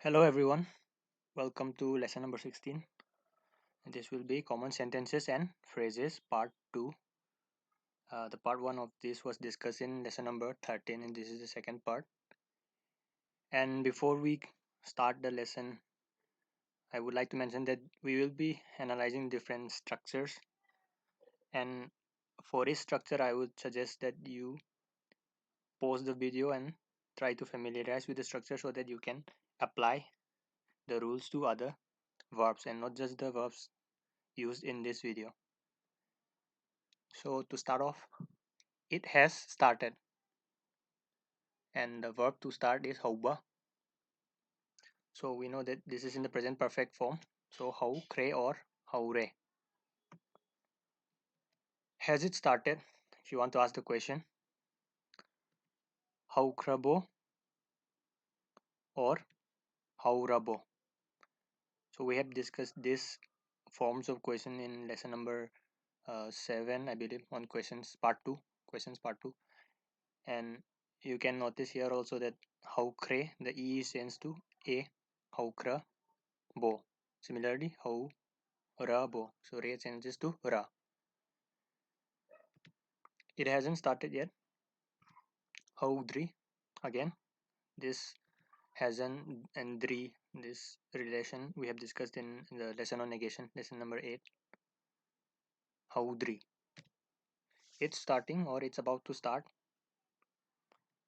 Hello everyone, welcome to lesson number 16. This will be common sentences and phrases part 2. The part 1 of this was discussed in lesson number 13 and this is the second part. And before we start the lesson, I would like to mention that we will be analyzing different structures, and for each structure I would suggest that you pause the video and try to familiarize with the structure so that you can apply the rules to other verbs and not just the verbs used in this video. So to start off, it has started, and the verb to start is houba. So we know that this is in the present perfect form. So how kre or haure. Has it started? If you want to ask the question, how krabo or how rabo. So we have discussed these forms of question in lesson number 7, I believe, on questions part 2. Questions part 2. And you can notice here also that how kre, the e is changed to a, how kra bo. Similarly, how ra bo. So re changes to ra. It hasn't started yet. Houdri, again, this hasn't and dri, this relation we have discussed in the lesson on negation, lesson number 8. Houdri, it's starting or it's about to start.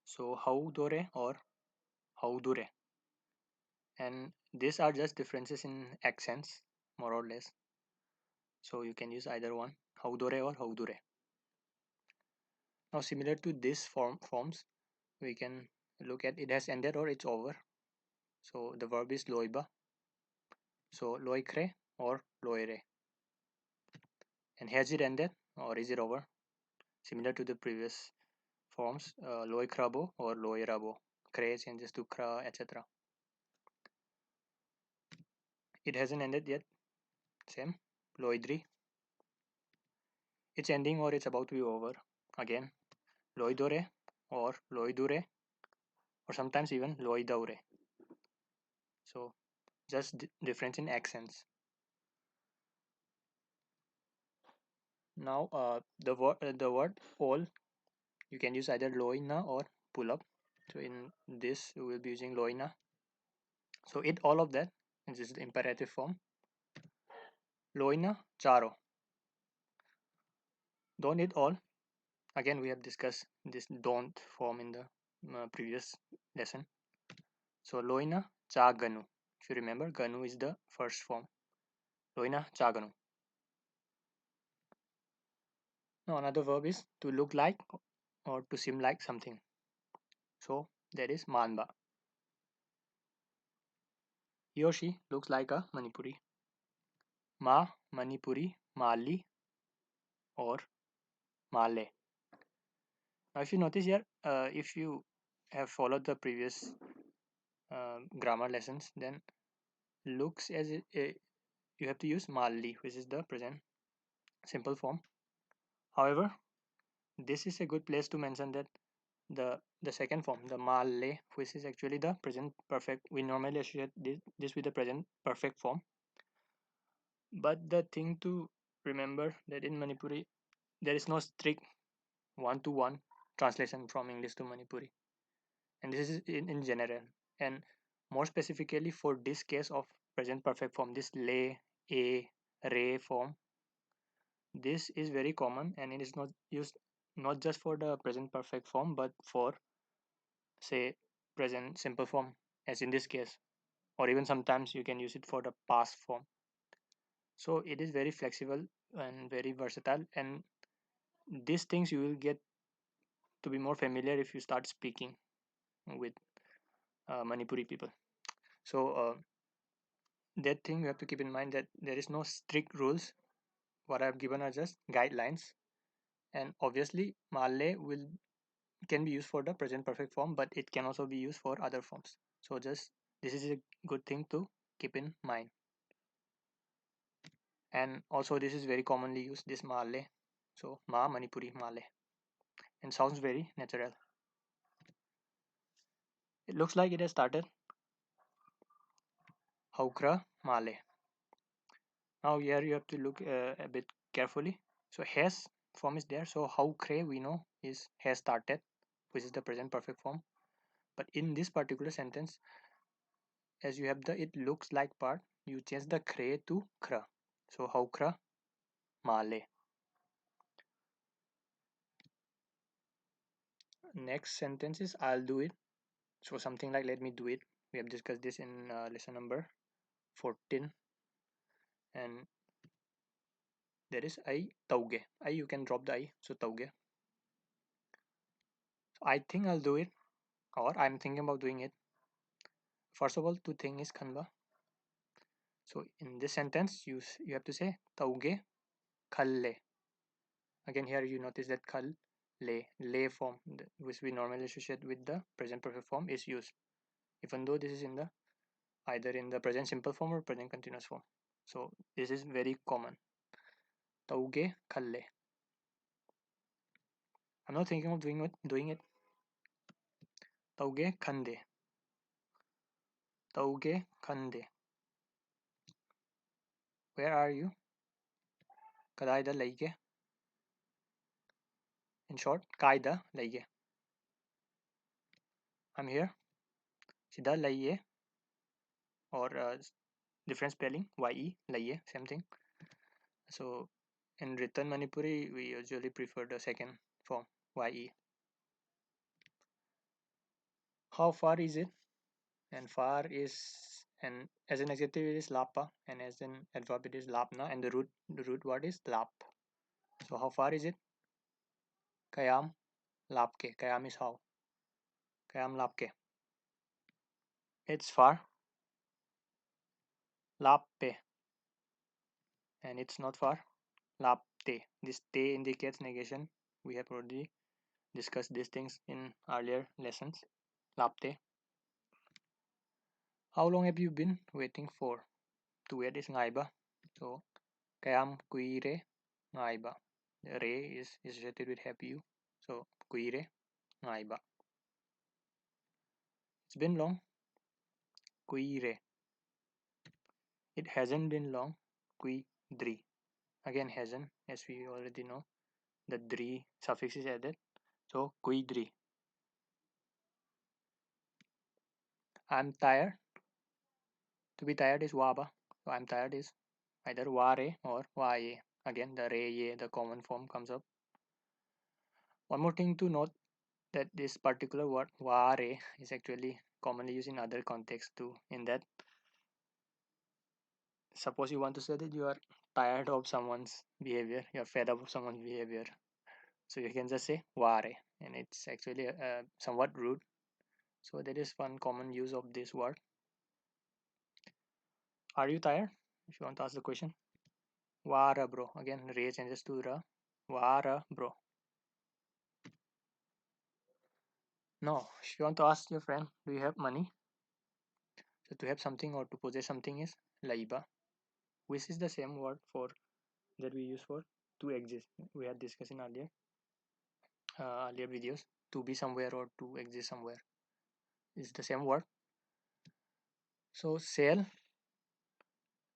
So haudore or haudure, and these are just differences in accents, more or less. So you can use either one, haudore or haudure. Now similar to this forms, we can look at it has ended or it's over. So the verb is loiba. So loikre or loire. And has it ended or is it over? Similar to the previous forms, loi krabo or loi rabo. Kre changes to kra, etc. It hasn't ended yet. Same. Loidri. It's ending or it's about to be over. Again, loidore or loidure, or sometimes even loidaure. So just difference in accents. Now the word all, you can use either loina or pullap. So in this we will be using loina. So eat all of that. This is the imperative form. Loina charo. Don't eat all. Again, we have discussed this don't form in the previous lesson. So loina cha ganu. If you remember, ganu is the first form. Loina cha ganu. Now another verb is to look like or to seem like something. So that is manba. He or she looks like a Manipuri. Ma Manipuri Mali or Male. Now if you notice here, if you have followed the previous grammar lessons, then looks as you have to use Mali, which is the present simple form. However, this is a good place to mention that the second form, the Male, which is actually the present perfect, we normally associate this with the present perfect form. But the thing to remember that in Manipuri there is no strict one-to-one translation from English to Manipuri, and this is in general, and more specifically for this case of present perfect form, this le, a, re form. This is very common and it is not used not just for the present perfect form but for, say, present simple form, as in this case, or even sometimes you can use it for the past form. So it is very flexible and very versatile, and these things you will get to be more familiar if you start speaking with Manipuri people. So that thing you have to keep in mind, that there is no strict rules. What I have given are just guidelines, and obviously Malay will can be used for the present perfect form, but it can also be used for other forms. So just this is a good thing to keep in mind. And also this is very commonly used, this Malay. So Ma Manipuri Malay, and sounds very natural. It looks like it has started. haukra male. Now here you have to look a bit carefully. So has form is there. So haukre we know is has started, which is the present perfect form. But in this particular sentence, as you have the it looks like part, you change the kre to kra. So haukra male. Next sentence is I'll do it. So something like let me do it. We have discussed this in lesson number 14, and there is I tauge. I you can drop the I. So tauge. So I think I'll do it, or I'm thinking about doing it. First of all, to think is khanba. So in this sentence, you have to say tauge khalle. Again, here you notice that khal le form, which we normally associate with the present perfect form, is used, even though this is in the either in the present simple form or present continuous form. So this is very common. Tauge khalle. I'm not thinking of doing it. Tauge khande. Tauge khande. Where are you? Kadaida laige. In short, kaida laige. I'm here. Sida laiye, or different spelling, ye laiye, same thing. So in written Manipuri, we usually prefer the second form, ye. How far is it? And far is, and as an adjective it is lappa, and as an adverb it is lapna, and the root word is lap. So how far is it? Kayam lapke. Kayam is how. Kayam lapke. It's far. Lappe. And it's not far. Lapte. This te indicates negation. We have already discussed these things in earlier lessons. Lapte. How long have you been waiting for? To wait is ngaiba. So kayam kuire ngaiba. The re is associated with have you. So kuire ngaiba. It's been long. Kuire. It hasn't been long. Kui dri. Again hasn't, as we already know. The dri suffix is added. So kui dri. I'm tired. To be tired is waba. So I'm tired is either ware or waye. Again the re ye, the common form comes up. One more thing to note, that this particular word ware is actually commonly used in other contexts too. In that, suppose you want to say that you are tired of someone's behavior, you are fed up of someone's behavior, so you can just say ware, and it's actually somewhat rude. So that is one common use of this word. Are you tired? If you want to ask the question, wara bro. Again, re changes to ra. Wara bro. No, if you want to ask your friend, do you have money? So to have something or to possess something is laiba, which is the same word for that we use for to exist. We had discussed in earlier videos. To be somewhere or to exist somewhere is the same word. So sell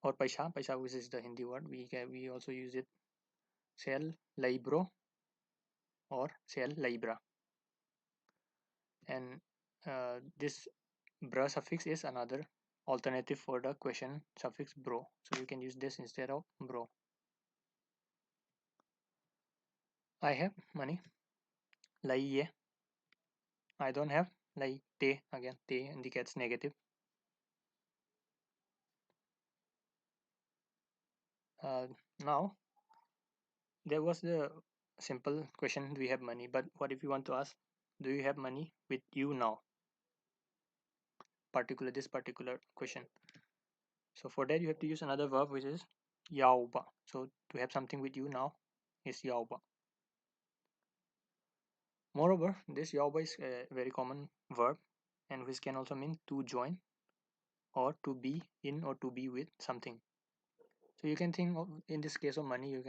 or paisa, which is the Hindi word, we also use it. Sell libro or sell libra, and this bra suffix is another alternative for the question suffix bro. So you can use this instead of bro. I have money. Laiye. I don't have. Lai te. Again, te indicates negative. Now there was the simple question, do you have money? But what if you want to ask, do you have money with you now? This particular question. So for that you have to use another verb, which is yaoba. So to have something with you now is yaoba. Moreover, this yaoba is a very common verb, and which can also mean to join or to be in or to be with something. So you can think of, in this case of money, you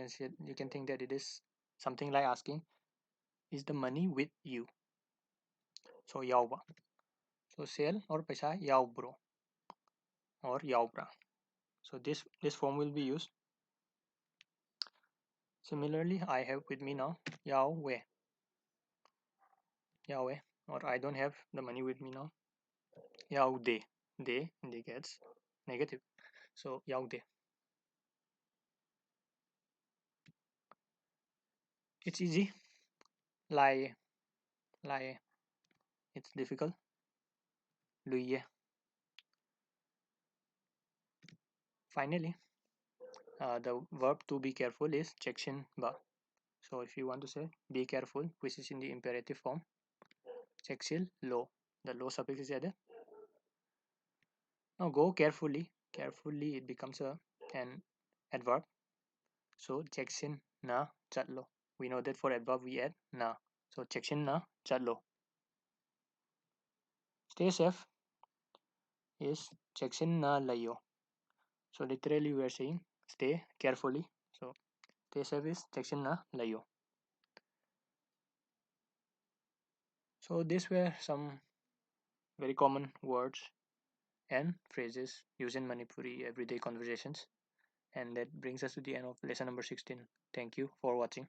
can think that it is something like asking, is the money with you? So yaoba. So sell or paisa yao bro. or yaoba. So this form will be used. Similarly, I have with me now yaowe, yaowe, or I don't have the money with me now. Yaude, de indicates negative. So yaude. It's easy. Lie, lie. It's difficult. Luye. Finally, the verb to be careful is cheksinba. So if you want to say be careful, which is in the imperative form, cheksil lo. The lo suffix is added. Now go carefully. Carefully it becomes an adverb. So cheksin na chatlo. We know that for adverb we add na. So cheksin na chatlo. Stay safe is cheksin na layo. So literally we are saying stay carefully. So stay safe is cheksin na layo. So these were some very common words and phrases used in Manipuri everyday conversations. And that brings us to the end of lesson number 16. Thank you for watching.